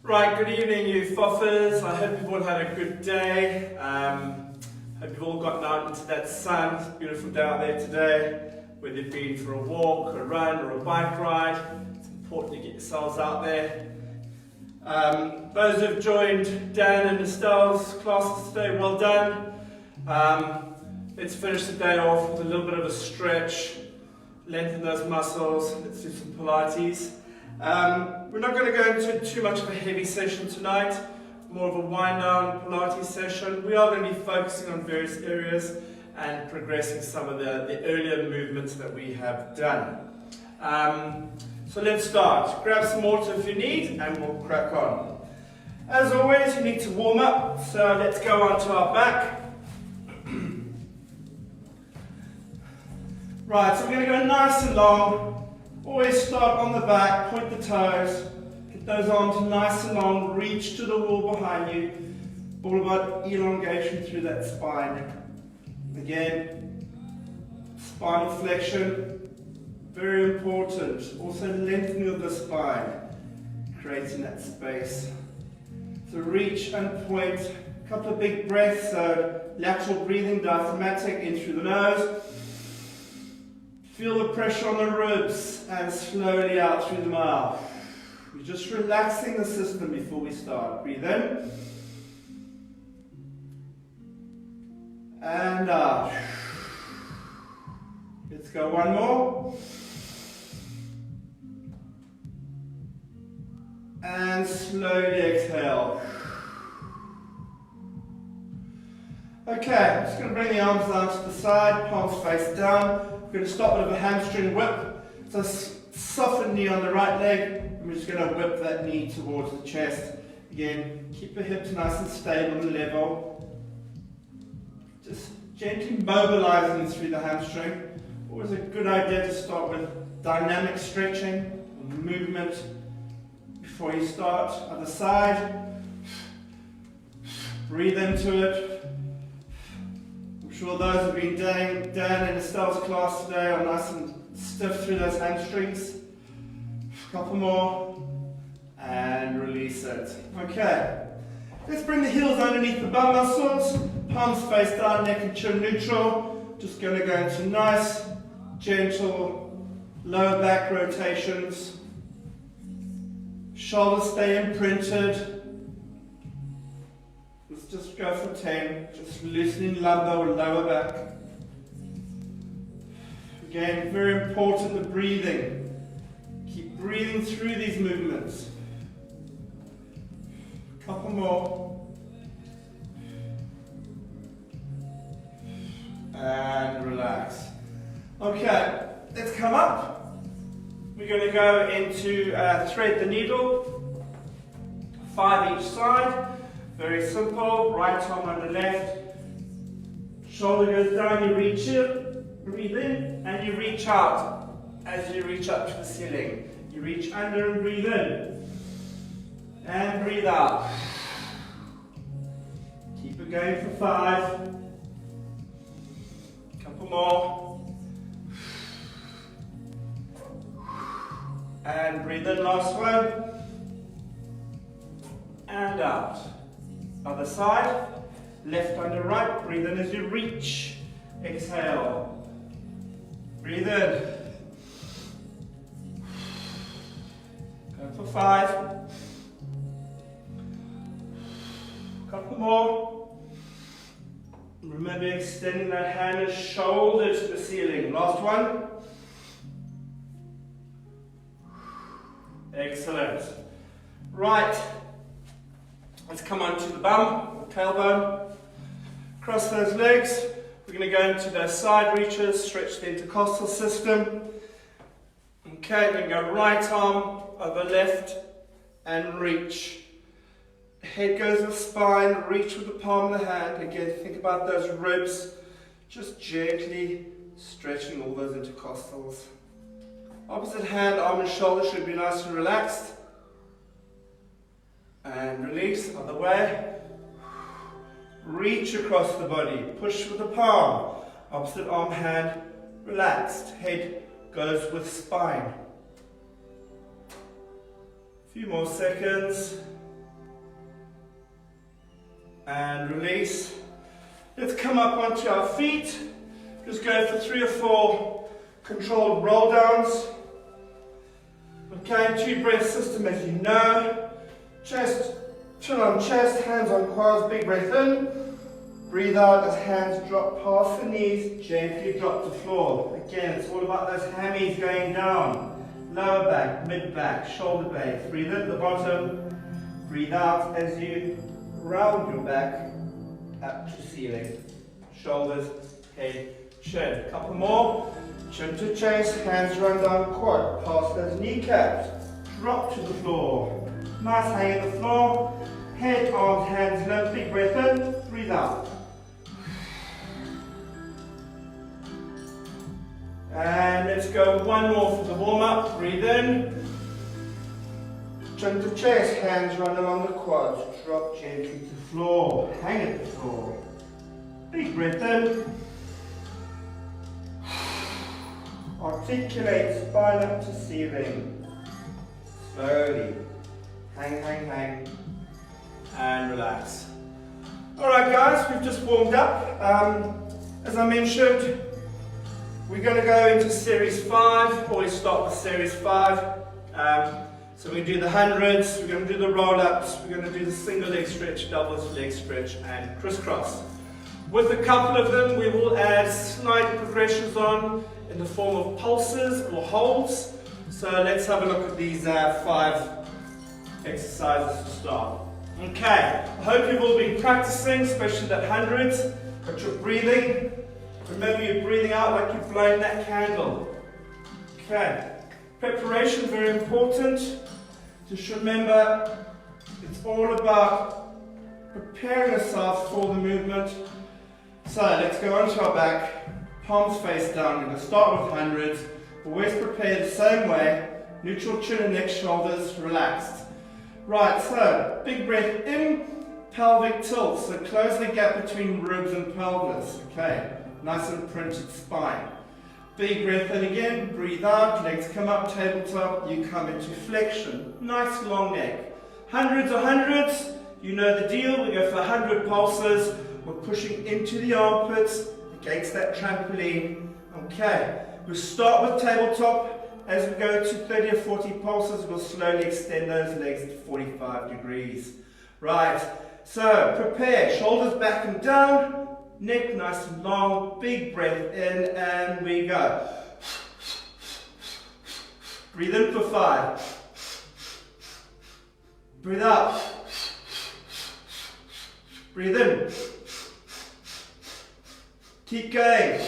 Right, good evening you foffers. I hope you've all had a good day. Hope you've all gotten out into that sun. It's a beautiful day out there today. Whether you've been for a walk, a run or a bike ride, it's important to get yourselves out there. Those who have joined Dan and Estelle's classes today, well done. Let's finish the day off with a little bit of a stretch, lengthen those muscles, let's do some Pilates. We're not going to go into too much of a heavy session tonight, more of a wind down Pilates session. We are going to be focusing on various areas and progressing some of the earlier movements that we have done. So let's start. Grab some water if you need and we'll crack on. As always, you need to warm up, so let's go onto our back. Right, so we're going to go nice and long. Always start on the back, point the toes, get those arms nice and long, reach to the wall behind you. All about elongation through that spine. Again, spinal flexion, very important. Also lengthening of the spine, creating that space. So reach and point, a couple of big breaths, so lateral breathing, diaphragmatic, in through the nose. Feel the pressure on the ribs and slowly out through the mouth. We're just relaxing the system before we start. Breathe in. And out. Let's go one more. And slowly exhale. Okay, I'm just going to bring the arms down to the side, palms face down. We're going to start with a hamstring whip. So soften knee on the right leg, and we're just going to whip that knee towards the chest. Again, keep the hips nice and stable and level. Just gently mobilizing through the hamstring. Always a good idea to start with dynamic stretching, movement before you start. Other side. Breathe into it. I'm sure those who have been Dan and Estelle's class today are nice and stiff through those hamstrings. A couple more. And release it. Okay. Let's bring the heels underneath the bum muscles. Palms face down, neck and chin neutral. Just going to go into nice, gentle, lower back rotations. Shoulders stay imprinted. Let's just go for 10. Just loosening lumbar or lower back. Again, very important the breathing. Keep breathing through these movements. A couple more. And relax. Okay, let's come up. We're going to go into thread the needle. 5 each side. Very simple. Right arm on the left. Shoulder goes down, you reach here. Breathe in and you reach out as you reach up to the ceiling. You reach under and breathe in. And breathe out. Keep it going for 5. Couple more. And breathe in, last one. And out. Other side. Left under right. Breathe in as you reach. Exhale. Breathe in. Go for 5. Couple more. Remember extending that hand and shoulder to the ceiling. Last one. Excellent. Right. Let's come on to the bum, or tailbone. Cross those legs. We're going to go into those side reaches, stretch the intercostal system. Okay, we're going to go right arm over left and reach. Head goes with spine, reach with the palm of the hand. Again, think about those ribs. Just gently stretching all those intercostals. Opposite hand, arm and shoulder should be nice and relaxed. And release, other way. Reach across the body, push with the palm. Opposite arm, hand, relaxed. Head goes with spine. A few more seconds. and release. Let's come up onto our feet. Just go for 3 or 4 controlled roll downs. Okay, 2-breath system as you know. Chest, chin on chest, hands on quads, big breath in. Breathe out as hands drop past the knees, gently drop to the floor. Again, it's all about those hammies going down. Lower back, mid back, shoulder base. Breathe in at the bottom. Breathe out as you round your back up to ceiling. Shoulders, head, chin. A couple more. Chin to chest, hands run down quad, past those kneecaps. Drop to the floor. Nice hang at the floor. Head, arms, hands limp. Big breath in. Breathe out. And let's go one more for the warm-up. Breathe in. Chin to chest, hands run along the quads. Drop gently to the floor. Hang at the floor. Big breath in. Articulate spine up to ceiling. Slowly. Hang, hang, hang. And relax. Alright guys, we've just warmed up. As I mentioned, we're going to go into series 5. Always start with series 5. So we do the hundreds, we're going to do the roll-ups, we're going to do the single leg stretch, double leg stretch, and crisscross. With a couple of them, we will add slight progressions on in the form of pulses or holds. So let's have a look at these 5 exercises to start. Okay, I hope you've all been practicing, especially that hundreds, but you're breathing. Remember, you're breathing out like you're blowing that candle. Okay, preparation, very important. Just remember, it's all about preparing yourself for the movement. So let's go onto our back, palms face down. We're going to start with hundreds. Always prepare the same way. Neutral chin and neck, shoulders relaxed. Right, so big breath in, pelvic tilt. So close the gap between ribs and pelvis. Okay, nice and printed spine. Big breath in again, breathe out, legs come up, tabletop, you come into flexion. Nice long neck. Hundreds or hundreds, you know the deal. We go for 100 pulses. We're pushing into the armpits, against that trampoline. Okay, we'll start with tabletop. As we go to 30 or 40 pulses, we'll slowly extend those legs to 45 degrees. Right, so prepare, shoulders back and down. Neck nice and long, big breath in, and we go. Breathe in for 5. Breathe out. Breathe in. Keep going.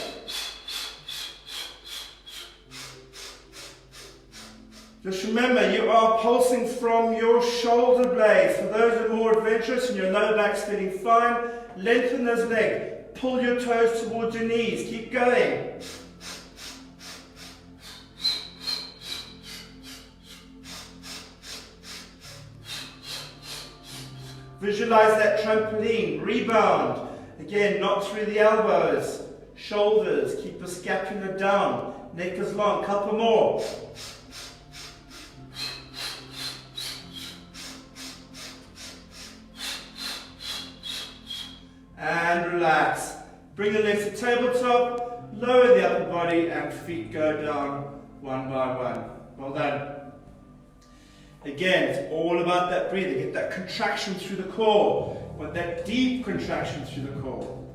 Just remember, you are pulsing from your shoulder blades. For those who are more adventurous and your lower back's feeling fine, lengthen those legs. Pull your toes towards your knees. Keep going. Visualize that trampoline. Rebound. Again, not through the elbows. Shoulders. Keep the scapula down. Neck is long. Couple more. And relax. Bring the legs to tabletop, lower the upper body, and feet go down one by one. Well done. Again, it's all about that breathing. Get that contraction through the core. Want that deep contraction through the core.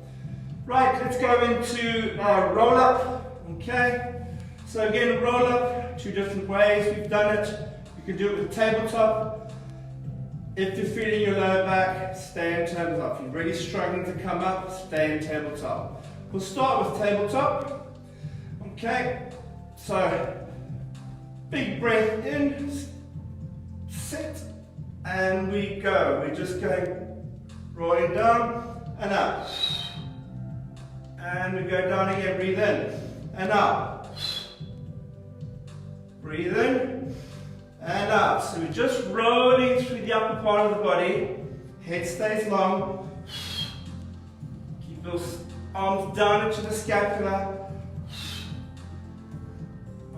Right, let's go into our roll up. Okay. So again, roll up, 2 different ways. We've done it. You can do it with the tabletop. If you're feeling your lower back, stay in tabletop. If you're really struggling to come up, stay in tabletop. We'll start with tabletop. Okay, so big breath in, sit, and we go. We're just going rolling down and up. And we go down again, breathe in and up. Breathe in. And up. So we're just rolling through the upper part of the body. Head stays long. Keep those arms down into the scapula.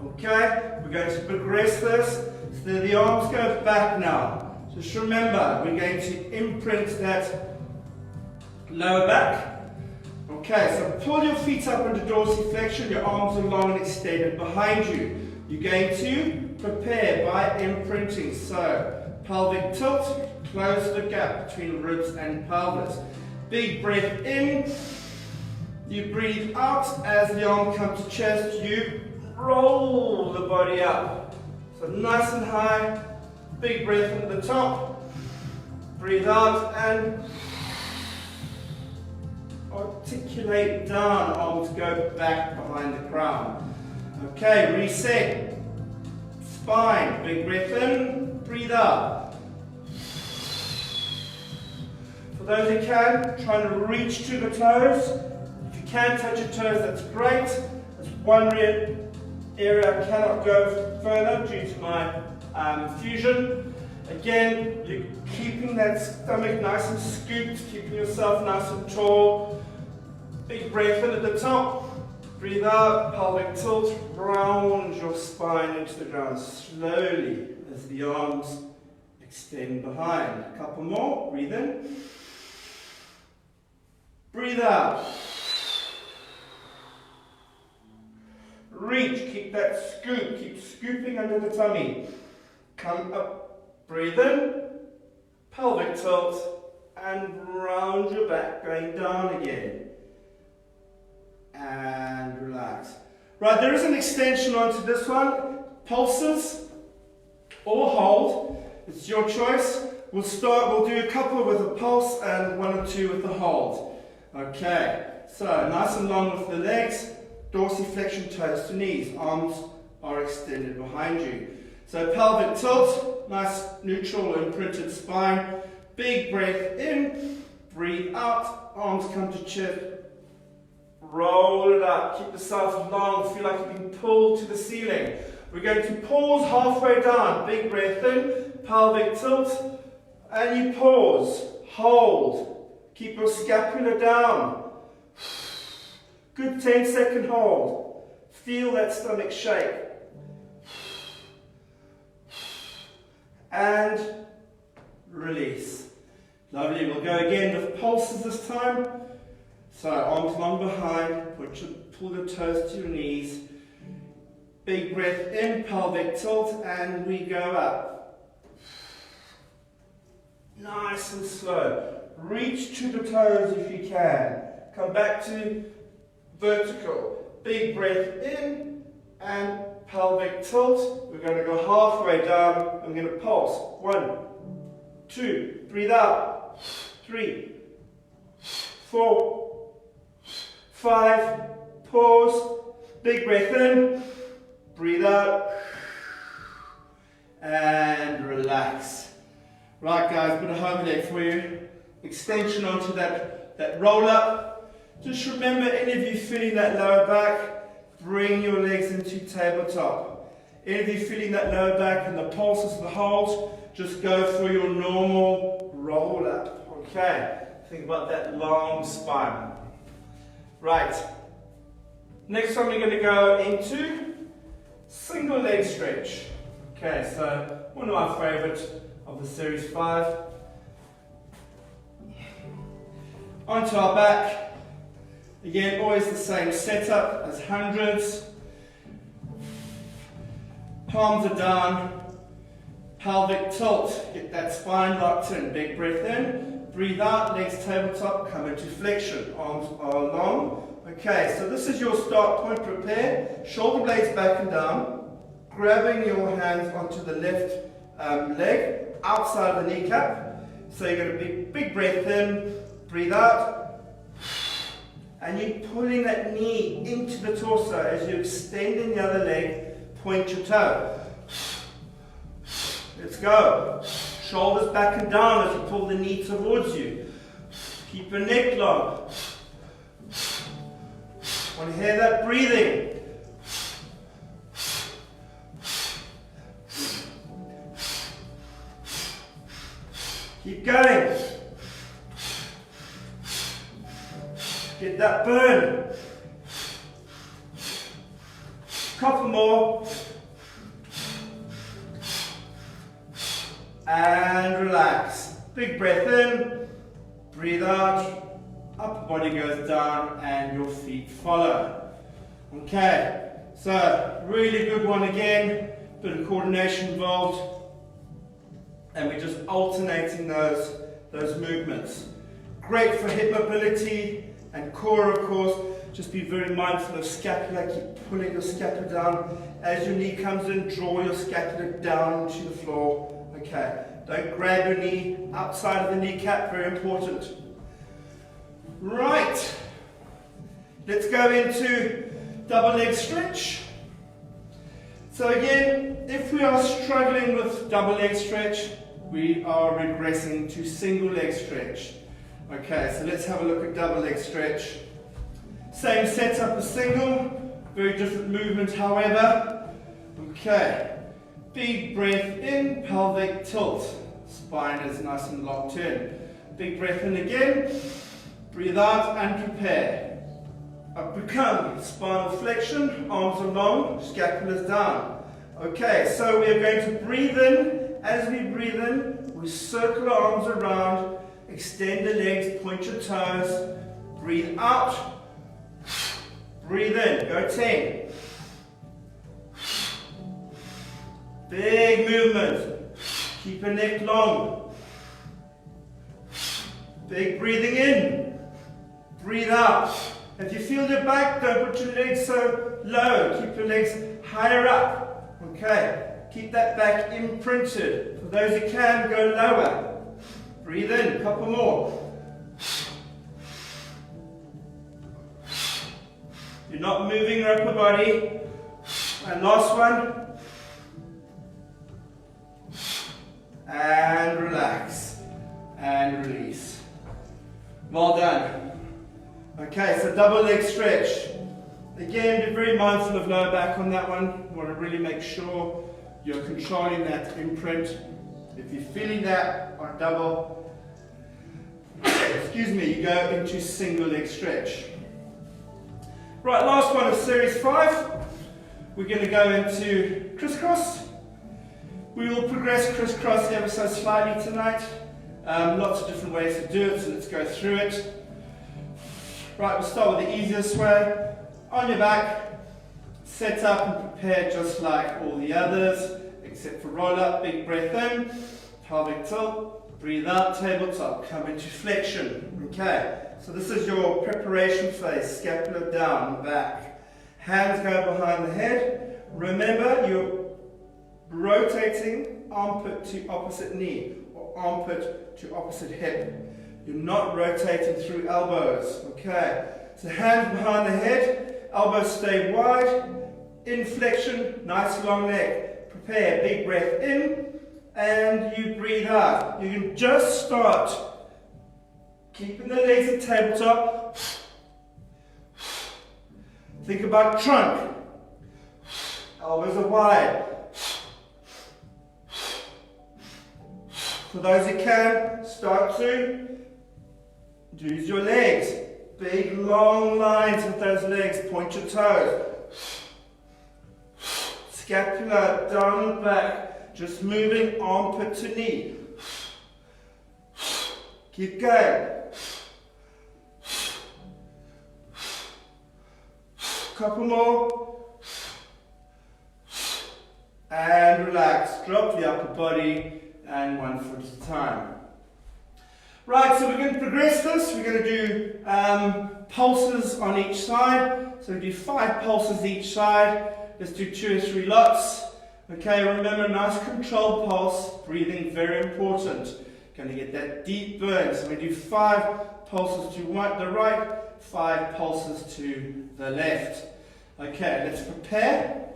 Okay, we're going to progress this. So the arms go back now. Just remember, we're going to imprint that Lower back. Okay, so pull your feet up into dorsiflexion, your arms are long and extended behind you. You're going to prepare by imprinting. So, pelvic tilt, close the gap between ribs and pelvis. Big breath in. You breathe out as the arm comes to chest. You roll the body up. So nice and high. Big breath into the top. Breathe out and articulate down. Arms go back behind the crown. Okay, reset. Spine. Big breath in. Breathe out. For those who can, try to reach to the toes. If you can touch your toes, that's great. That's one area I cannot go further due to my fusion. Again, you're keeping that stomach nice and scooped, keeping yourself nice and tall. Big breath in at the top. Breathe out, pelvic tilt, round your spine into the ground slowly as the arms extend behind. A couple more, breathe in. Breathe out. Reach, keep that scoop, keep scooping under the tummy. Come up, breathe in, pelvic tilt, and round your back, going down again. And relax. Right, there is an extension onto this one. Pulses or hold. It's your choice. We'll do a couple with a pulse and one or two with the hold. Okay, so nice and long with the legs. Dorsiflexion, toes to knees. Arms are extended behind you. So pelvic tilt, nice neutral imprinted spine. Big breath in. Breathe out. Arms come to chest. Roll it up, keep yourself long, feel like you've been pulled to the ceiling. We're going to pause halfway down, big breath in, pelvic tilt, and you pause, hold, keep your scapula down. Good 10-second hold, feel that stomach shake. And release. Lovely, we'll go again with pulses this time. So arms long behind, pull the toes to your knees. Big breath in, pelvic tilt, and we go up. Nice and slow. Reach to the toes if you can. Come back to vertical. Big breath in and pelvic tilt. We're going to go halfway down. I'm going to pulse. 1, 2, breathe out. 3, 4, 5, pause, big breath in, breathe out, and relax. Right guys, bit of home leg for you. Extension onto that roll up. Just remember, any of you feeling that lower back, bring your legs into tabletop. Any of you feeling that lower back and the pulses, the holds, just go for your normal roll up. Okay, think about that long spine. Right, next one we're going to go into single leg stretch. Okay, so one of my favourites of the series 5. Onto our back. Again, always the same setup as hundreds. Palms are down. Pelvic tilt. Get that spine locked in. Big breath in. Breathe out, legs tabletop, come into flexion, arms are long. Okay, so this is your start point, prepare, shoulder blades back and down, grabbing your hands onto the left leg, outside of the kneecap. So you're going to be big breath in, breathe out, and you're pulling that knee into the torso as you extend in the other leg, point your toe. Let's go. Shoulders back and down as you pull the knee towards you. Keep your neck long. Want to hear that breathing? Keep going. Get that burn. Couple more. And relax. Big breath in, breathe out, upper body goes down, and your feet follow. Okay, so really good one again, bit of coordination involved, and we're just alternating those movements. Great for hip mobility and core, of course. Just be very mindful of scapula, keep pulling your scapula down. As your knee comes in, draw your scapula down to the floor. Okay, don't grab your knee outside of the kneecap, very important. Right, let's go into double leg stretch. So again, if we are struggling with double leg stretch, we are regressing to single leg stretch. Okay, so let's have a look at double leg stretch. Same setup as single, very different movement however. Okay, big breath in, pelvic tilt. Spine is nice and long turn. Big breath in again, breathe out and prepare. Up we come, spinal flexion, arms are long, scapulas down. Okay, so we are going to breathe in. As we breathe in, we circle our arms around, extend the legs, point your toes, breathe out. Breathe in, go 10. Big movement. Keep your neck long. Big breathing in. Breathe out. If you feel your back, don't put your legs so low. Keep your legs higher up. Okay, keep that back imprinted. For those who can, go lower. Breathe in, a couple more. You're not moving your upper body. And last one. And relax. And release. Well done. Okay, so double leg stretch. Again, be very mindful of lower back on that one. You want to really make sure you're controlling that imprint. If you're feeling that on double, excuse me, you go into single leg stretch. Right, last one of series 5. We're going to go into crisscross. We will progress crisscross ever so slightly tonight. Lots of different ways to do it, so let's go through it. Right, we'll start with the easiest way. On your back, set up and prepare just like all the others, except for roll up, big breath in, pelvic tilt, breathe out, tabletop, come into flexion. Okay. So this is your preparation phase, scapula down, back. Hands go behind the head. Remember, you're rotating armpit to opposite knee, or armpit to opposite hip. You're not rotating through elbows, okay? So hands behind the head, elbows stay wide, in flexion, nice long neck. Prepare, big breath in, and you breathe out. You can just start keeping the legs at tabletop. Think about trunk. Elbows are wide. For those who can, start to use your legs. Big long lines with those legs. Point your toes. Scapula down and back. Just moving armpit to knee. Keep going. Couple more. And relax. Drop the upper body and 1 foot at a time. Right, so we're going to progress this. We're going to do pulses on each side. So we do 5 pulses each side. Let's do 2 or 3 lots. Okay, remember, nice controlled pulse. Breathing, very important. Going to get that deep burn. So we do 5 pulses to the right, 5 pulses to the left. Okay, let's prepare.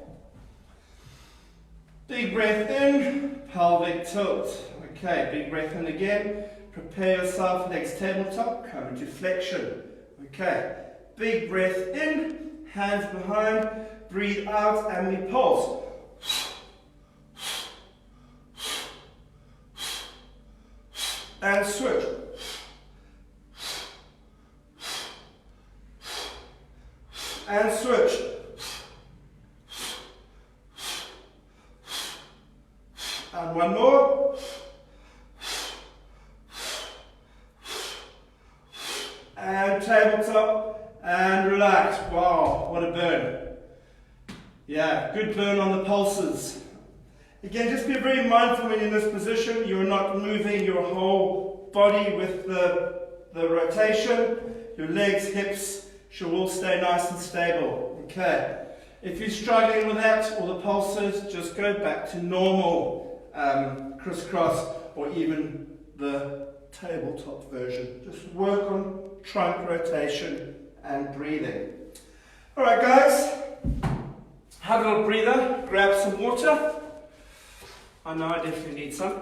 Big breath in, pelvic tilt. Okay, big breath in again. Prepare yourself, legs tabletop, come into flexion. Okay, big breath in, hands behind, breathe out, and we pulse. And switch. And switch. And one more. And tabletop and relax. Wow, what a burn. Yeah, good burn on the pulses. Again, just be very mindful when you're in this position. You're not moving your whole body with the rotation. Your legs, hips should all stay nice and stable. Okay. If you're struggling with that or the pulses, just go back to normal crisscross or even the tabletop version. Just work on trunk rotation and breathing. Alright guys, have a little breather, grab some water. I know I definitely need some.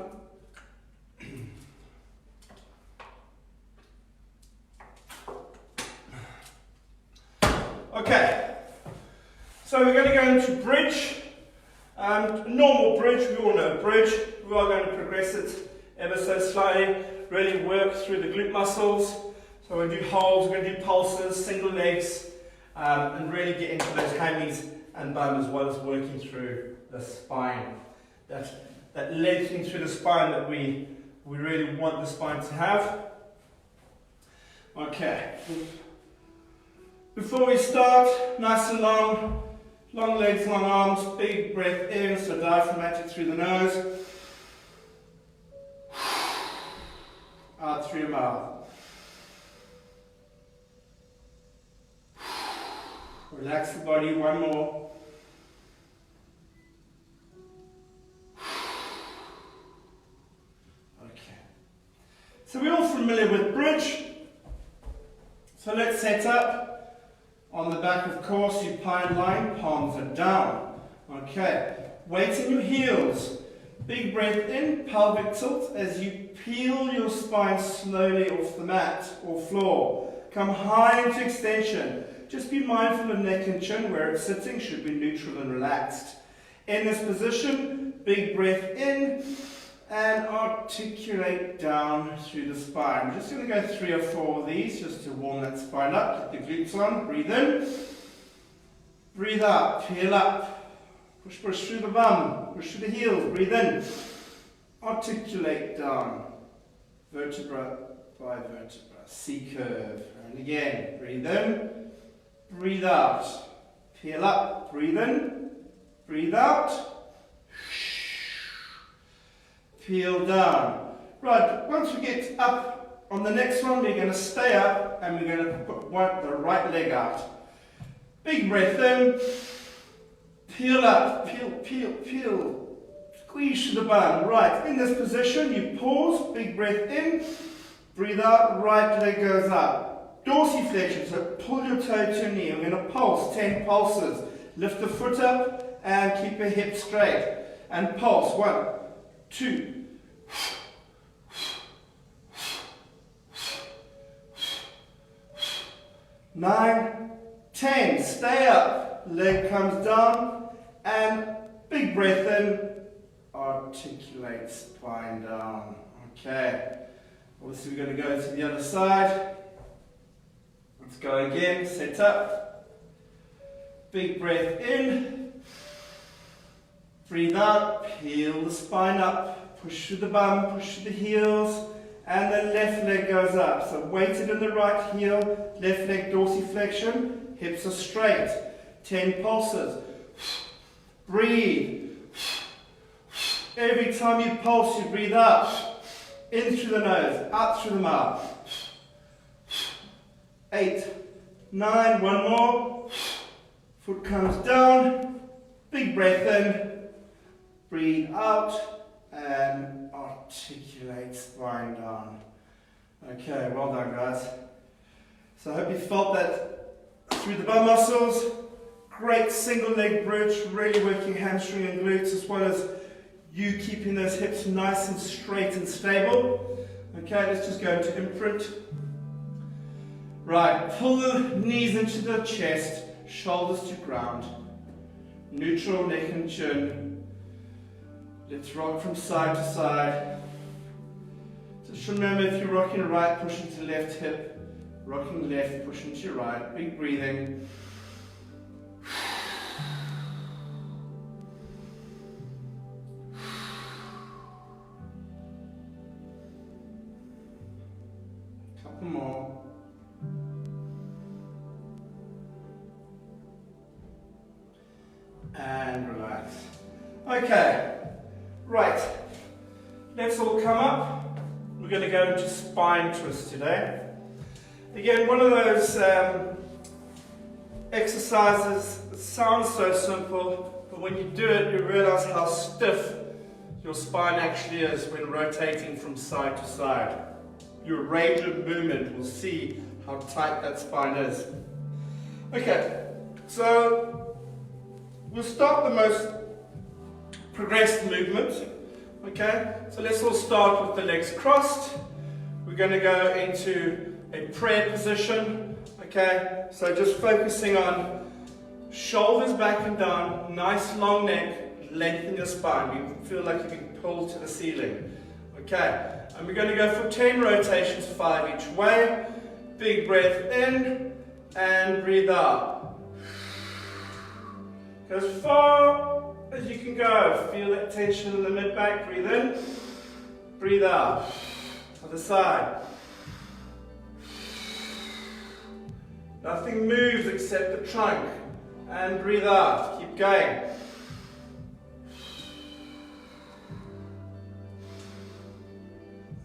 Okay, so we're going to go into bridge. Normal bridge, we all know bridge. We are going to progress it ever so slightly, really work through the glute muscles. So we're going to do holds, we're going to do pulses, single legs, and really get into those hammies and bum as well as working through the spine. That lengthening through the spine that we really want the spine to have. Okay. Before we start, nice and long legs, long arms, big breath in, so diaphragmatic through the nose. Out through your mouth. Relax the body, one more. Okay. So we're all familiar with bridge. So let's set up. On the back, of course, you pine line, palms are down. Okay. Weight in your heels. Big breath in, pelvic tilt as you peel your spine slowly off the mat or floor. Come high into extension. Just be mindful of neck and chin. Where it's sitting should be neutral and relaxed. In this position, big breath in and articulate down through the spine. I'm just going to go 3 or 4 of these just to warm that spine up. Get the glutes on. Breathe in. Breathe out. Peel up. Push through the bum. Push through the heels. Breathe in. Articulate down. Vertebra by vertebra. C-curve. And again. Breathe in. Breathe out. Peel up. Breathe in. Breathe out. Peel down. Right, once we get up on the next one, we're going to stay up and we're going to put the right leg out. Big breath in. Peel up. Peel. Squeeze through the bum. Right, in this position, you pause. Big breath in. Breathe out. Right leg goes up. Dorsiflexion, so pull your toe to your knee. We're going to pulse, 10 pulses. Lift the foot up and keep your hip straight. And pulse. 1, 2, 9, 10. Stay up. Leg comes down and big breath in. Articulate spine down. Okay. Obviously we're going to go to the other side. Let's go again. Set up. Big breath in. Breathe out. Peel the spine up. Push through the bum. Push through the heels. And the left leg goes up. So weighted in the right heel. Left leg dorsiflexion. Hips are straight. 10 pulses. Breathe. Every time you pulse, you breathe out. In through the nose. Out through the mouth. 8, 9. One more. Foot comes down. Big breath in. Breathe out. And articulate spine down. Okay, well done guys. So I hope you felt that through the bum muscles. Great single leg bridge, really working hamstring and glutes as well as you keeping those hips nice and straight and stable. Okay, let's just go into imprint. Right, pull the knees into the chest, shoulders to ground. Neutral neck and chin. Let's rock from side to side. Just remember if you're rocking right, push into left hip. Rocking left, push into your right. Big breathing. Couple more. Okay, right. Let's all come up. We're going to go into spine twist today. Again, one of those exercises that sounds so simple, but when you do it, you realize how stiff your spine actually is when rotating from side to side. Your range of movement will see how tight that spine is. Okay, so we'll start the most progressed movement. Okay, so let's all start with the legs crossed. We're going to go into a prayer position. Okay, so just focusing on shoulders back and down, nice long neck, lengthen your spine. You feel like you can pull to the ceiling. Okay, and we're going to go for 10 rotations, 5 each way. Big breath in and breathe out. Go as far as you can go. Feel that tension in the mid-back. Breathe in, breathe out. Other side. Nothing moves except the trunk. And breathe out. Keep going.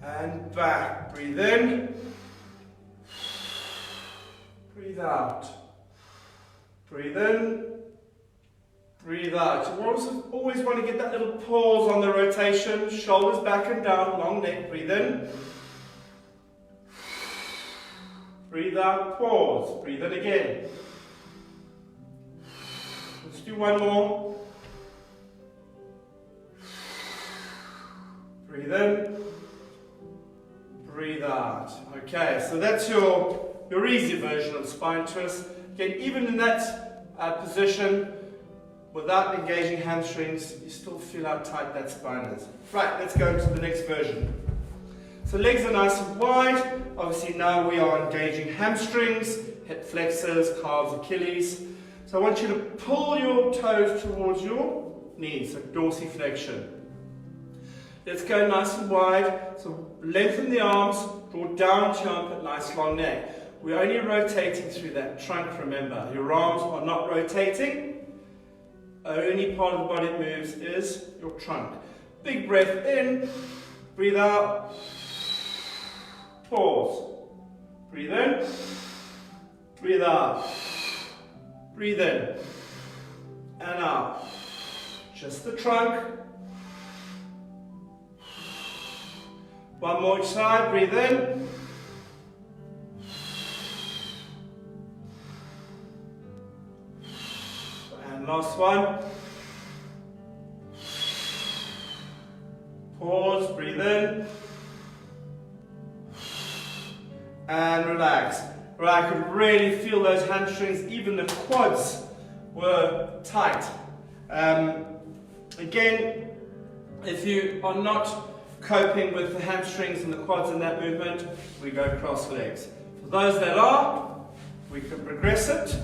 And back. Breathe in. Breathe out. Breathe in. Breathe out. You always want to get that little pause on the rotation. Shoulders back and down. Long neck. Breathe in. Breathe out. Pause. Breathe in again. Let's do one more. Breathe in. Breathe out. Okay, so that's your easy version of spine twist. Again, even in that position, without engaging hamstrings, you still feel how tight that spine is. Right, let's go to the next version. So legs are nice and wide. Obviously now we are engaging hamstrings, hip flexors, calves, Achilles. So I want you to pull your toes towards your knees, so dorsiflexion. Let's go nice and wide. So lengthen the arms, draw down to your armpit, nice long neck. We're only rotating through that trunk, remember. Your arms are not rotating. Only part of the body that moves is your trunk. Big breath in, breathe out, pause. Breathe in, breathe out, breathe in, and out. Just the trunk. One more each side, breathe in. And last one. Pause, breathe in. And relax. Right, I could really feel those hamstrings, even the quads were tight. Again, if you are not coping with the hamstrings and the quads in that movement, we go cross legs. For those that are, we can progress it.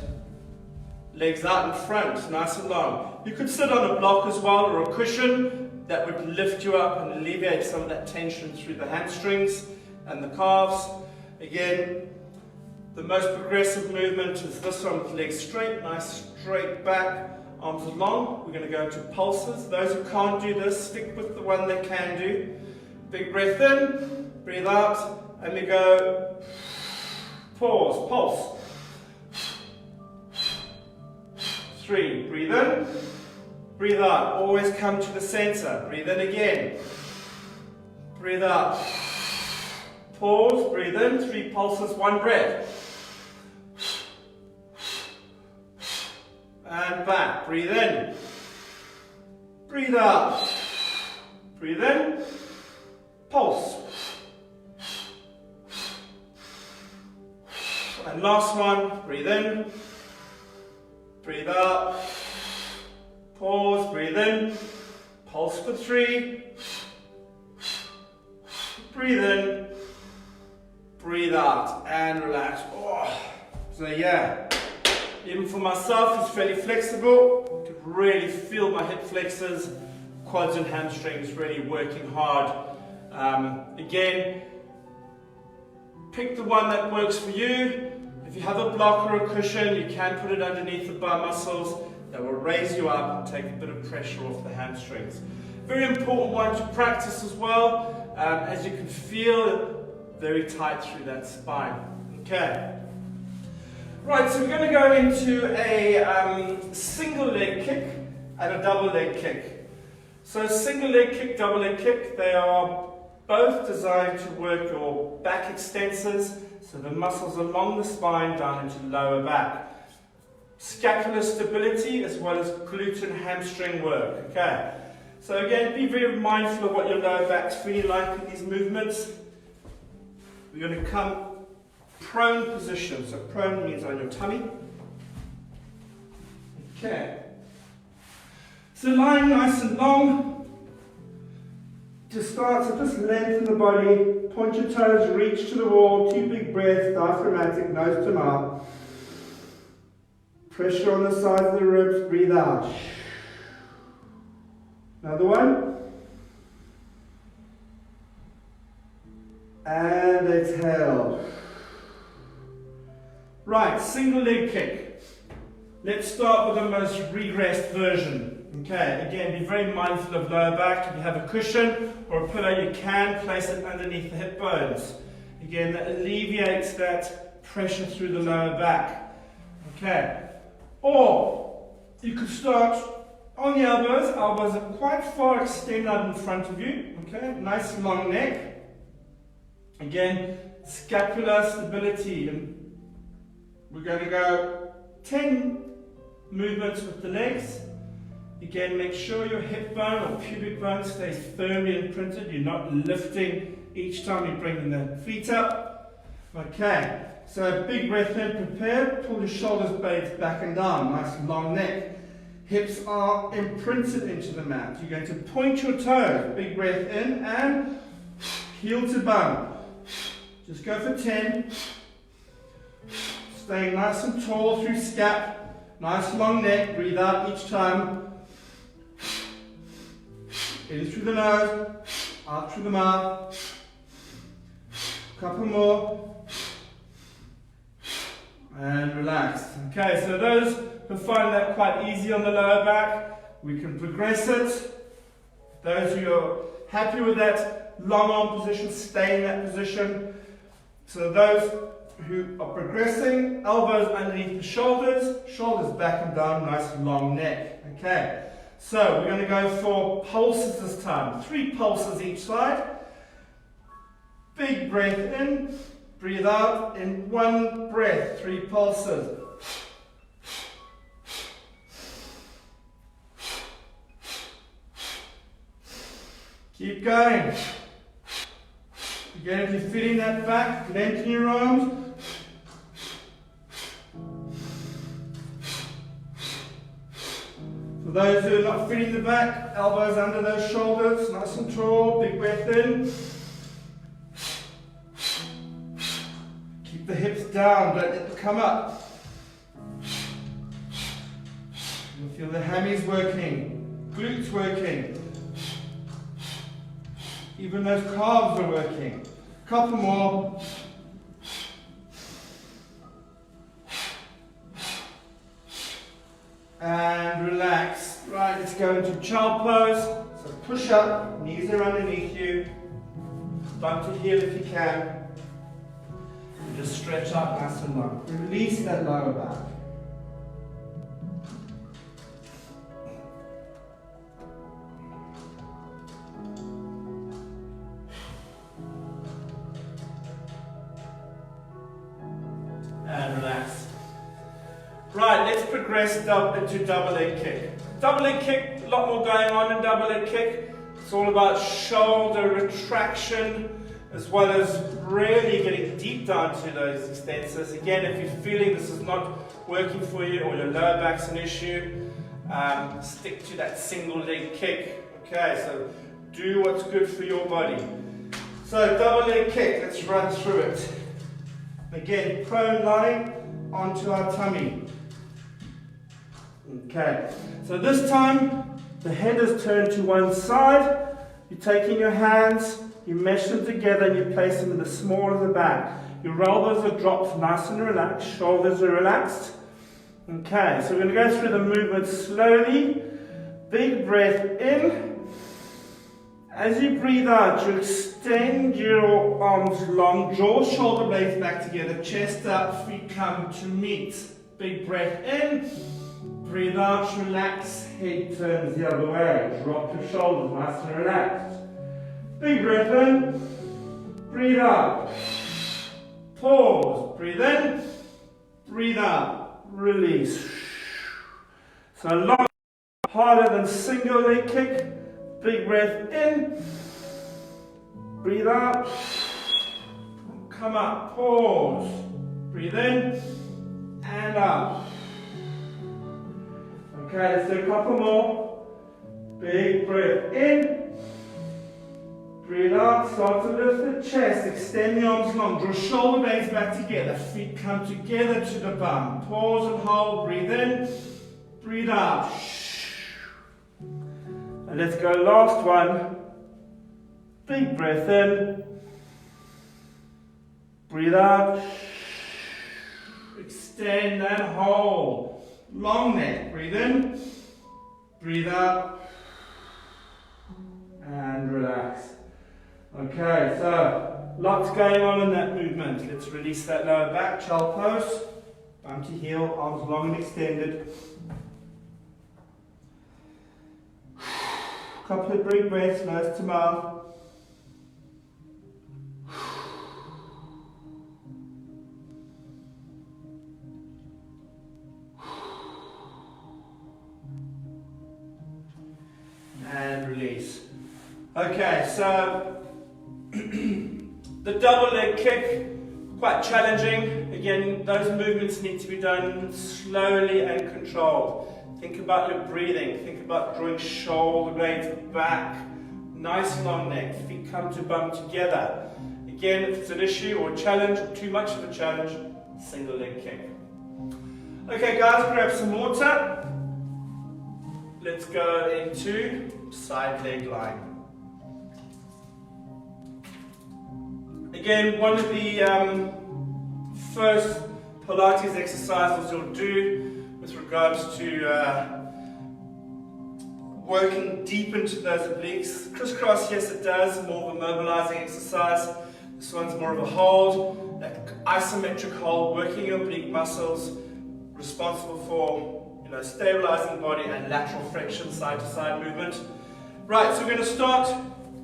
Legs out in front, nice and long. You could sit on a block as well, or a cushion that would lift you up and alleviate some of that tension through the hamstrings and the calves. Again, the most progressive movement is this one with legs straight, nice straight back, arms are long. We're going to go into pulses. Those who can't do this, stick with the one they can do. Big breath in, breathe out, and we go pause, pulse. 3, breathe in, breathe out. Always come to the center. Breathe in again. Breathe out. Pause, breathe in, 3 pulses, 1 breath. And back. Breathe in. Breathe out. Breathe in. Pulse. And last one, breathe in, breathe out, pause, breathe in, pulse for 3, breathe in, breathe out, and relax. Oh. So yeah, even for myself, it's fairly flexible. I could really feel my hip flexors, quads and hamstrings really working hard. Again, pick the one that works for you. If you have a block or a cushion, you can put it underneath the bar muscles. that will raise you up and take a bit of pressure off the hamstrings. Very important one to practice as well, as you can feel very tight through that spine. Okay. Right, so we're going to go into a single leg kick and a double leg kick. So single leg kick, double leg kick, they are both designed to work your back extensors, so the muscles along the spine down into lower back. Scapular stability as well as glute and hamstring work. Okay. So again, be very mindful of what your lower back's feeling like in these movements. We're going to come prone position. So prone means on your tummy. Okay. So lying nice and long. Just start, so just lengthen the body, point your toes, reach to the wall, 2 big breaths, diaphragmatic, nose to mouth. Pressure on the sides of the ribs, breathe out. Another one. And exhale. Right, single leg kick. Let's start with the most regressed version. Okay, again, be very mindful of lower back. If you have a cushion or a pillow, you can place it underneath the hip bones. Again, that alleviates that pressure through the lower back. Okay, or you could start on the elbows. Elbows are quite far extended out in front of you. Okay, nice long neck. Again, scapular stability. And we're going to go 10 movements with the legs. Again, make sure your hip bone or pubic bone stays firmly imprinted. You're not lifting each time you're bringing the feet up. Okay, so big breath in, prepare. Pull your shoulders, blades back and down. Nice long neck. Hips are imprinted into the mat. You're going to point your toes. Big breath in and heel to bum. Just go for 10. Staying nice and tall through scap. Nice long neck. Breathe out each time. In through the nose, out through the mouth. Couple more. And relax. Okay, so those who find that quite easy on the lower back, we can progress it. Those who are happy with that long arm position, stay in that position. So those who are progressing, elbows underneath the shoulders, shoulders back and down, nice long neck. Okay. So we're going to go for pulses this time. 3 pulses each side. Big breath in, breathe out in 1 breath. 3 pulses. Keep going. Again, if you're feeling that back, lengthen your arms. For those who are not feeling the back, elbows under those shoulders, nice and tall, big breath in. Keep the hips down, don't let them come up. You feel the hammies working, glutes working. Even those calves are working. Couple more. And relax. Right, let's go into child pose. So push up, knees are underneath you. Bump to heel if you can. And just stretch out nice and long. Release that lower back. And relax. Right, let's progress into double leg kick. Double leg kick, a lot more going on in double leg kick. It's all about shoulder retraction as well as really getting deep down to those extensors. Again, if you're feeling this is not working for you or your lower back's an issue, stick to that single leg kick. Okay, so do what's good for your body. So double leg kick, let's run through it. Again, prone lying onto our tummy. Okay, so this time the head is turned to one side. You're taking your hands, you mesh them together and you place them in the small of the back. Your elbows are dropped nice and relaxed, shoulders are relaxed. Okay, so we're going to go through the movement slowly. Big breath in. As you breathe out, you extend your arms long, draw shoulder blades back together, chest up, feet come to meet. Big breath in. Breathe out, relax, head turns the other way. Drop your shoulders, nice and relaxed. Big breath in. Breathe out. Pause. Breathe in. Breathe out. Release. So long, harder than single leg kick. Big breath in. Breathe out. Come up. Pause. Breathe in. And out. Okay, let's do a couple more. Big breath in. Breathe out. Start to lift the chest. Extend the arms long. Draw shoulder blades back together. Feet come together to the bum. Pause and hold. Breathe in. Breathe out. And let's go last one. Big breath in. Breathe out. Extend and hold. Long neck. Breathe in. Breathe out. And relax. Okay, so lots going on in that movement. Let's release that lower back. Child pose. Bum to heel. Arms long and extended. Couple of big breaths, nose to mouth. And release. Okay, so the double leg kick, quite challenging. Again, those movements need to be done slowly and controlled. Think about your breathing. Think about drawing shoulder blades back. Nice long neck. Feet come to bum together. Again, if it's an issue or a challenge, or too much of a challenge, single leg kick. Okay guys, grab some water. Let's go into side leg line. Again, one of the first Pilates exercises you'll do with regards to working deep into those obliques. Crisscross, yes it does, more of a mobilizing exercise. This one's more of a hold, that isometric hold, working your oblique muscles, responsible for stabilizing the body and lateral flexion, side to side movement. Right, so we're going to start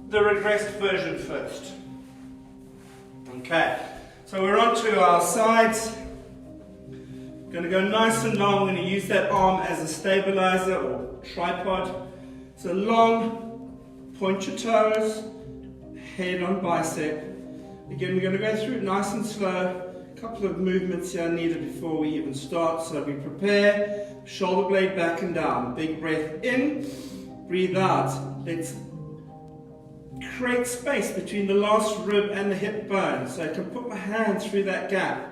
the regressed version first. Okay, so we're onto our sides. We're going to go nice and long. We're going to use that arm as a stabilizer or tripod. So long, point your toes, head on bicep. Again, we're going to go through it nice and slow. A couple of movements here needed before we even start. So we prepare, shoulder blade back and down. Big breath in, breathe out. Let's create space between the last rib and the hip bone. So I can put my hand through that gap.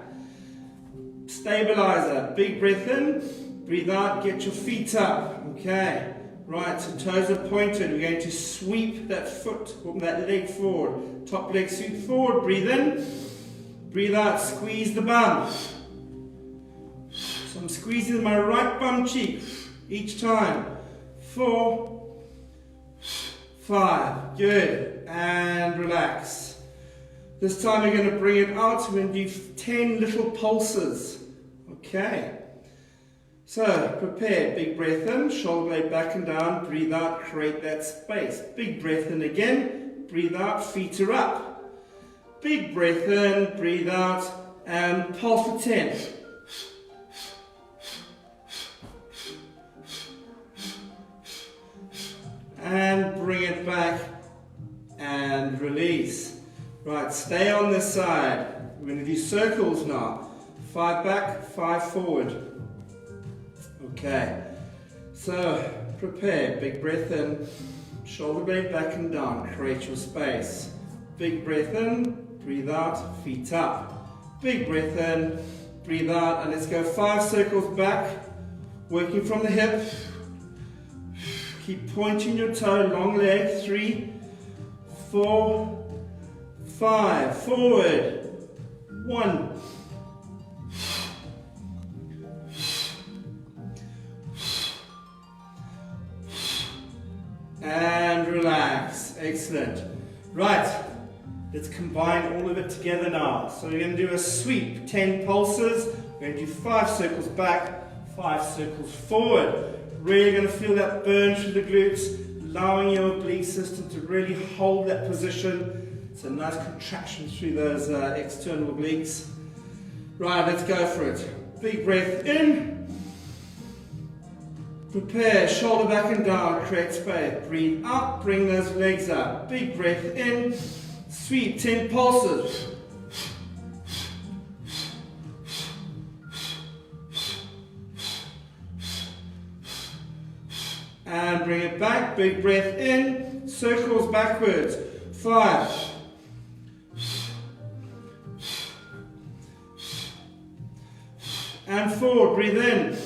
Stabilizer, big breath in, breathe out, get your feet up. Okay, right, so toes are pointed. We're going to sweep that foot, or that leg forward. Top leg sweep forward, breathe in, breathe out, squeeze the bum. So I'm squeezing my right bum cheek each time. 4, 5, good, and relax. This time we're going to bring it out. We're going to do 10 little pulses. Okay. So prepare. Big breath in, shoulder blade back and down. Breathe out, create that space. Big breath in again. Breathe out, feet are up. Big breath in, breathe out, and pulse for 10. And bring it back and release. Right, stay on this side. We're going to do circles now. 5 back, 5 forward. Okay, so prepare. Big breath in, shoulder blade back and down. Create your space. Big breath in, breathe out, feet up. Big breath in, breathe out, and let's go 5 circles back, working from the hip. Keep pointing your toe, long leg. 3, 4, 5, forward. 1, Excellent. Right, let's combine all of it together now. So we're going to do a sweep, 10 pulses. We're going to do 5 circles back, 5 circles forward. Really going to feel that burn through the glutes, allowing your oblique system to really hold that position. It's a nice contraction through those external obliques. Right, let's go for it. Big breath in. Prepare, shoulder back and down, create space. Breathe out, bring those legs up. Big breath in. Sweep, 10 pulses. And bring it back, big breath in, circles backwards. 5. And forward, breathe in.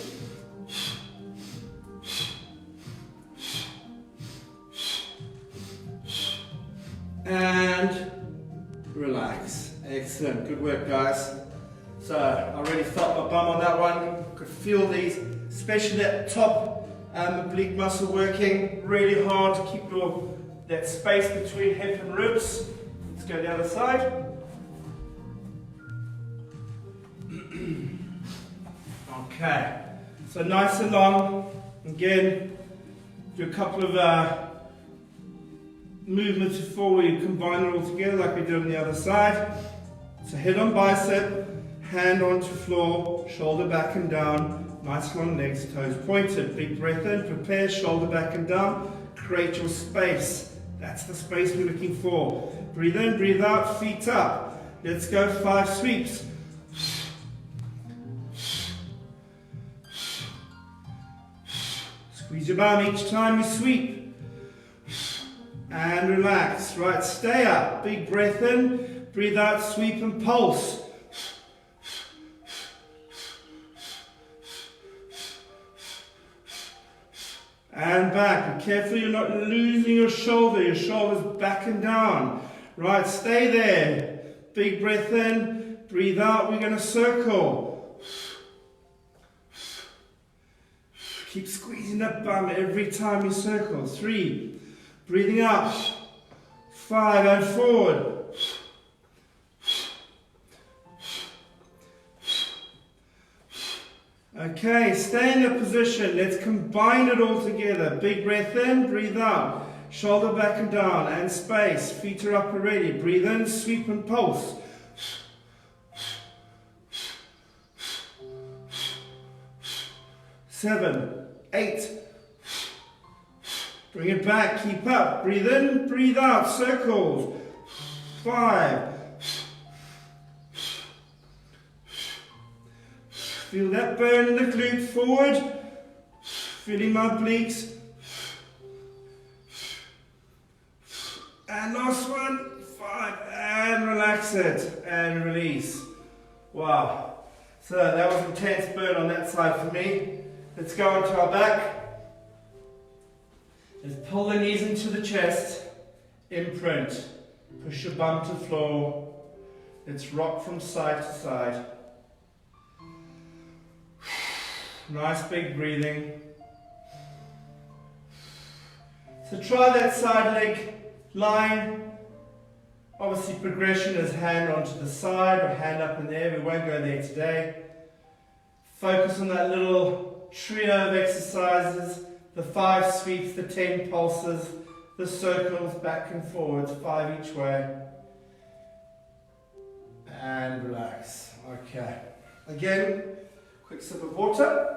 And relax. Excellent, good work guys. So I really felt my bum on that one. Could feel these, especially that top oblique muscle working really hard to keep that space between hip and ribs. Let's go the other side. Okay, so nice and long. Again, do a couple of movements before we combine it all together like we did on the other side. So head on bicep, hand onto floor, shoulder back and down. Nice long legs, toes pointed. Big breath in, prepare, shoulder back and down. Create your space. That's the space we're looking for. Breathe in, breathe out, feet up. Let's go 5 sweeps. Squeeze your bum each time you sweep. And relax. Right, stay up. Big breath in, breathe out, sweep and pulse. And back. Be careful you're not losing your shoulder's back and down. Right, stay there. Big breath in, breathe out, we're going to circle. Keep squeezing that bum every time you circle. 3, breathing out. 5, and forward. Okay, stay in the position. Let's combine it all together. Big breath in, breathe out. Shoulder back and down, and space. Feet are up already. Breathe in, sweep and pulse. Seven, 8. Bring it back, keep up. Breathe in, breathe out, circles. 5. Feel that burn in the glute, forward. Feeling my obliques. And last one, 5. And relax it. And release. Wow. So that was intense burn on that side for me. Let's go onto our back. Let's pull the knees into the chest. Imprint. Push your bum to floor. Let's rock from side to side. Nice big breathing. So try that side leg line. Obviously progression is hand onto the side or hand up in the air. We won't go there today. Focus on that little trio of exercises. The 5 sweeps, the 10 pulses, the circles back and forwards, 5 each way. And relax. Okay. Again, quick sip of water.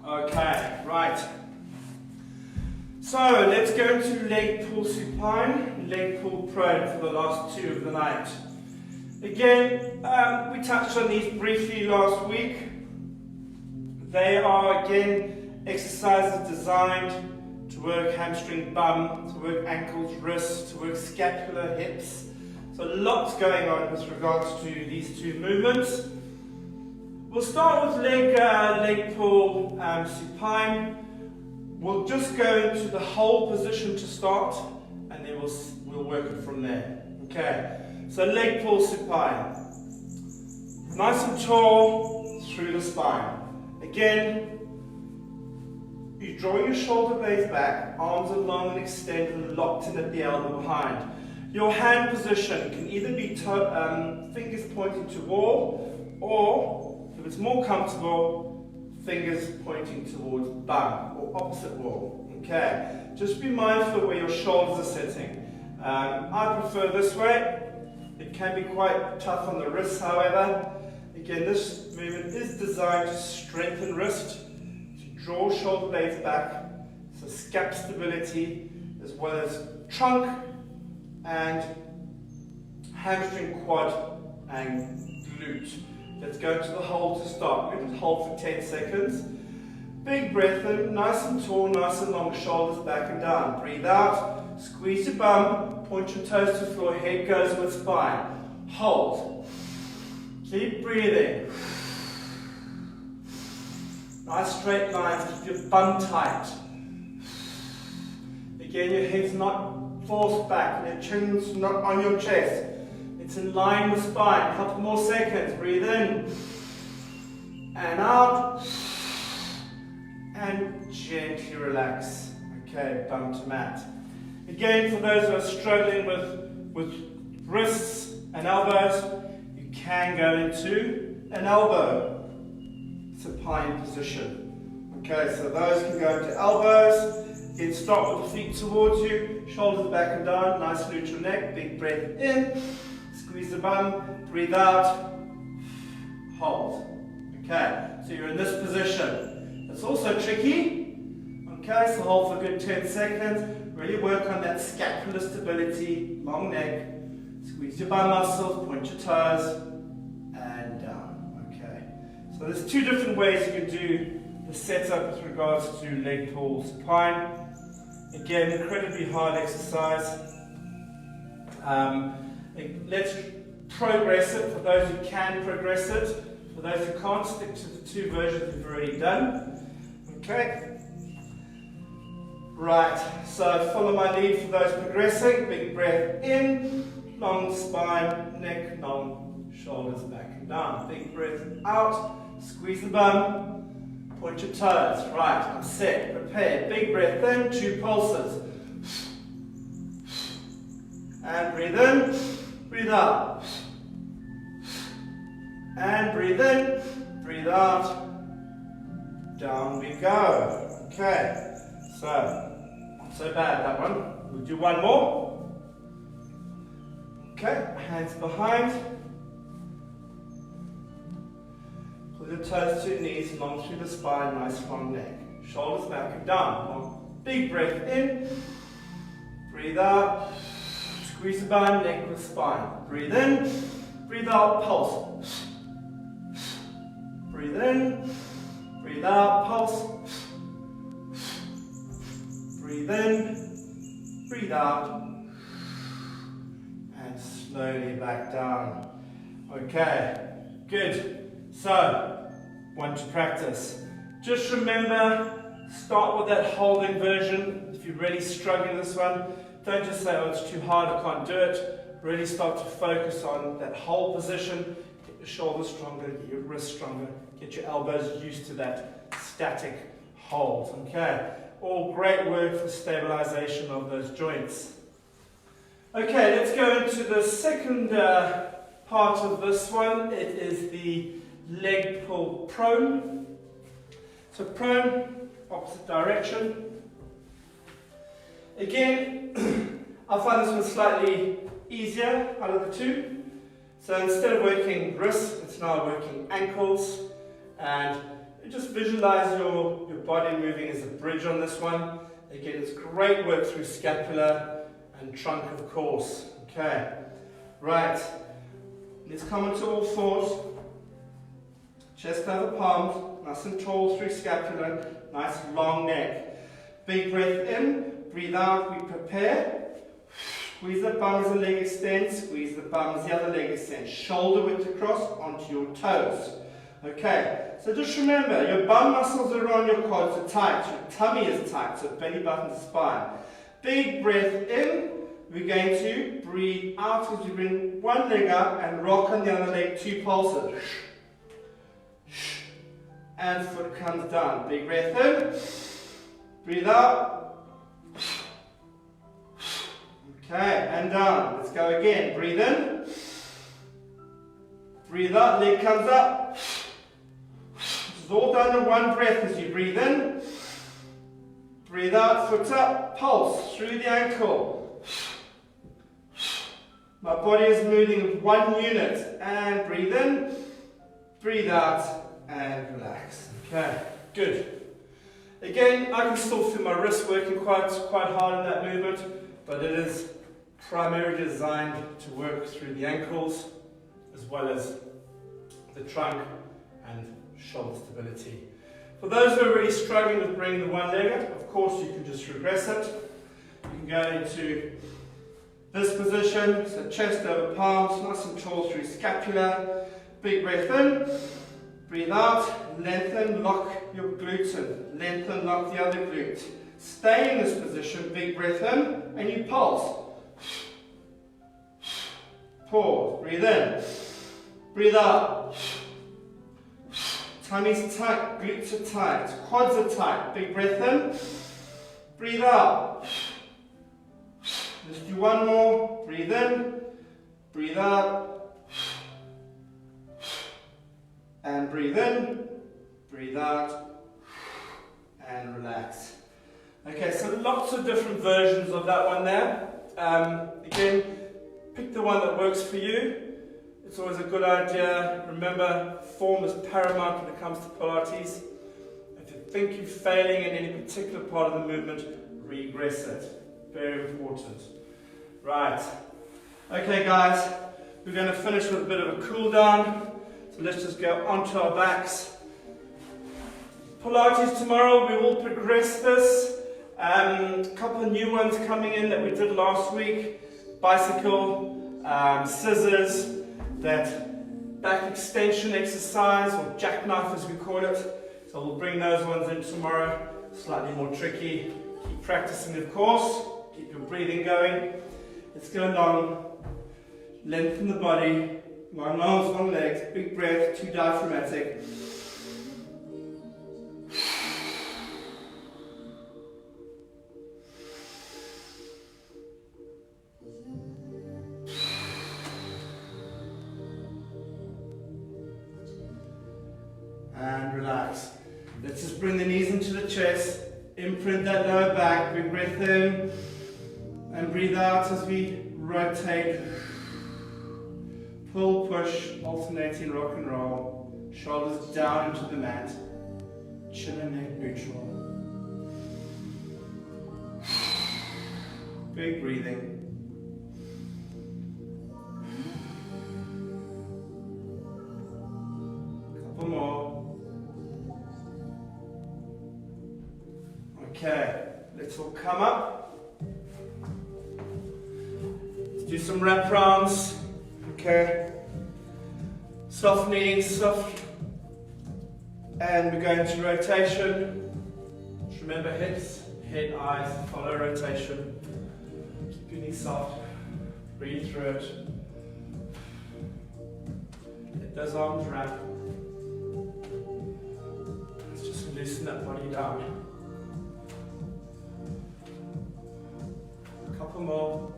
Okay, right. So let's go to leg pull supine, leg pull prone for the last 2 of the night. Again, we touched on these briefly last week. They are again exercises designed to work hamstring, bum, to work ankles, wrists, to work scapular, hips. So lots going on with regards to these 2 movements. We'll start with leg pull supine. We'll just go into the whole position to start, and then we'll work it from there. Okay. So leg pull supine. Nice and tall, through the spine. Again, you draw your shoulder blades back, arms are long and extended and locked in at the elbow behind. Your hand position can either be fingers pointing to wall, or if it's more comfortable, fingers pointing towards bum or opposite wall. Okay, just be mindful of where your shoulders are sitting. I prefer this way. It can be quite tough on the wrists, however. Again, this movement is designed to strengthen wrist, to draw shoulder blades back, so scap stability, as well as trunk and hamstring, quad and glute. Let's go to the hold to start. We're going to hold for 10 seconds. Big breath in, nice and tall, nice and long, shoulders back and down. Breathe out, squeeze your bum, point your toes to the floor, head goes with spine. Hold. Keep breathing. Nice straight lines, keep your bum tight. Again, your head's not forced back, and your chin's not on your chest. It's in line with spine. A couple more seconds. Breathe in and out, and gently relax. Okay, bum to mat. Again, for those who are struggling with wrists and elbows, you can go into an elbow supine position. Okay, so those can go into elbows. Again, start with the feet towards you, shoulders back and down, nice neutral neck, big breath in, squeeze the bum, breathe out, hold. Okay, so you're in this position. It's also tricky. Okay, so hold for a good 10 seconds. Really work on that scapular stability, long neck. Squeeze your bum muscles, point your toes, and down. Okay, so there's two different ways you can do the setup with regards to leg pull supine. Again, incredibly hard exercise. Let's progress it for those who can progress it. For those who can't, stick to the two versions we've already done. Okay. Right, so follow my lead for those progressing. Big breath in, long spine, neck long, shoulders back and down. Big breath out, squeeze the bum. Point your toes. Right, I'm set, prepared. Big breath in, 2 pulses. And breathe in, breathe out. And breathe in, breathe out. Down we go. Okay, so, not so bad that one. We'll do one more. Okay, hands behind. Pull your toes to your knees, long through the spine, nice long neck. Shoulders back and down. Long, big breath in. Breathe out. Squeeze the bum, neck with spine. Breathe in. Breathe out, pulse. Breathe in. Breathe out, pulse. Breathe in. Breathe out. And slowly back down. Okay, good. So, want to practice. Just remember, start with that holding version. If you're really struggling with this one, don't just say, oh, it's too hard, I can't do it. Really start to focus on that hold position. Get your shoulders stronger, get your wrists stronger, get your elbows used to that static hold. Okay, all great work for stabilization of those joints. Okay, let's go into the second part of this one. It is the leg pull prone. So prone, opposite direction. Again, I find this one slightly easier out of the two. So instead of working wrists, it's now working ankles. And just visualize your body moving as a bridge on this one. Again, it's great work through scapula and trunk, of course. Okay, right. Let's come into all fours. Chest over palms, nice and tall through scapula, nice long neck. Big breath in, breathe out, we prepare. Squeeze the bum as the leg extends, squeeze the bum as the other leg extends. Shoulder width across onto your toes. Okay, so just remember, your bum muscles around your quads are tight, your tummy is tight, so belly button to spine. Big breath in, we're going to breathe out as you bring one leg up and rock on the other leg, 2 pulses. and foot comes down. Big breath in, breathe out. Okay, and down. Let's go again. Breathe in, breathe out, leg comes up. This is all done in one breath as you breathe in, breathe out, foot up, pulse through the ankle. My body is moving in one unit, and breathe in, breathe out, and relax. Okay, good. Again, I can still feel my wrists working quite hard in that movement, but it is primarily designed to work through the ankles as well as the trunk and shoulder stability. For those who are really struggling with bringing the one leg up, of course you can just regress it. You can go into this position, so chest over palms, nice and tall through scapula. Big breath in, breathe out, lengthen, lock your glutes in, lengthen, lock the other glute. Stay in this position, big breath in, and you pulse. Pause, breathe in, breathe out. Tummy's tight, glutes are tight, quads are tight. Big breath in, breathe out. Let's do one more. Breathe in, breathe out, and breathe in, breathe out, and relax. Okay, so lots of different versions of that one there. Again, pick the one that works for you. It's always a good idea. Remember, form is paramount when it comes to Pilates. If you think you're failing in any particular part of the movement, regress it. Very important. Right. Okay, guys, we're going to finish with a bit of a cool down. So let's just go onto our backs. Pilates tomorrow, we will progress this. A couple of new ones coming in that we did last week. Bicycle, scissors, that back extension exercise, or jackknife as we call it. So we'll bring those ones in tomorrow. Slightly more tricky. Keep practicing, of course. Keep your breathing going. Let's go long. Lengthen the body. Long arms, long legs. Big breath, too diaphragmatic. And relax. Let's just bring the knees into the chest. Imprint that lower back. Big breath in. And breathe out as we rotate. Pull, push, alternating rock and roll. Shoulders down into the mat. Chin and neck neutral. Big breathing. Couple more. Okay, let's all come up. Let's do some wrap rounds. Okay. Soft knees, soft. And we go into rotation. Just remember hips, head, eyes, follow rotation. Keep your knees soft. Breathe through it. Let those arms wrap. Let's just loosen that body down. A couple more.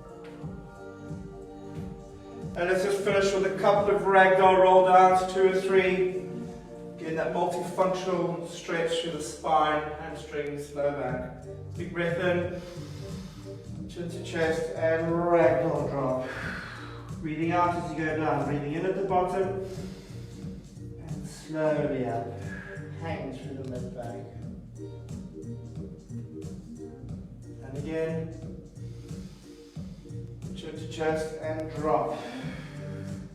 And let's just finish with a couple of ragdoll roll downs, 2 or 3. Again, that multifunctional stretch through the spine, hamstrings, lower back. Big breath in, chin to chest, and ragdoll drop. Breathing out as you go down, breathing in at the bottom, and slowly up. Hang through the mid back. And again, chin to chest, and drop.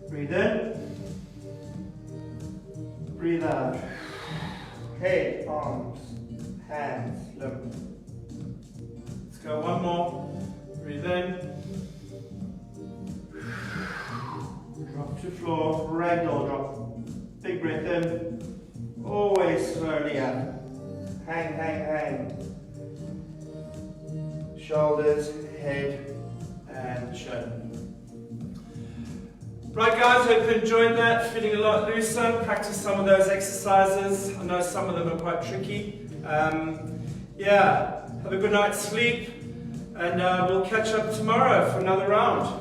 Breathe in. Breathe out. Head, arms, hands, limbs. Let's go one more. Breathe in. Drop to floor. Ragdoll drop. Big breath in. Always slowly up. Hang, hang, hang. Shoulders, head, and chin. Right guys, hope you enjoyed that. Feeling a lot looser. Practice some of those exercises. I know some of them are quite tricky. Yeah, have a good night's sleep, and we'll catch up tomorrow for another round.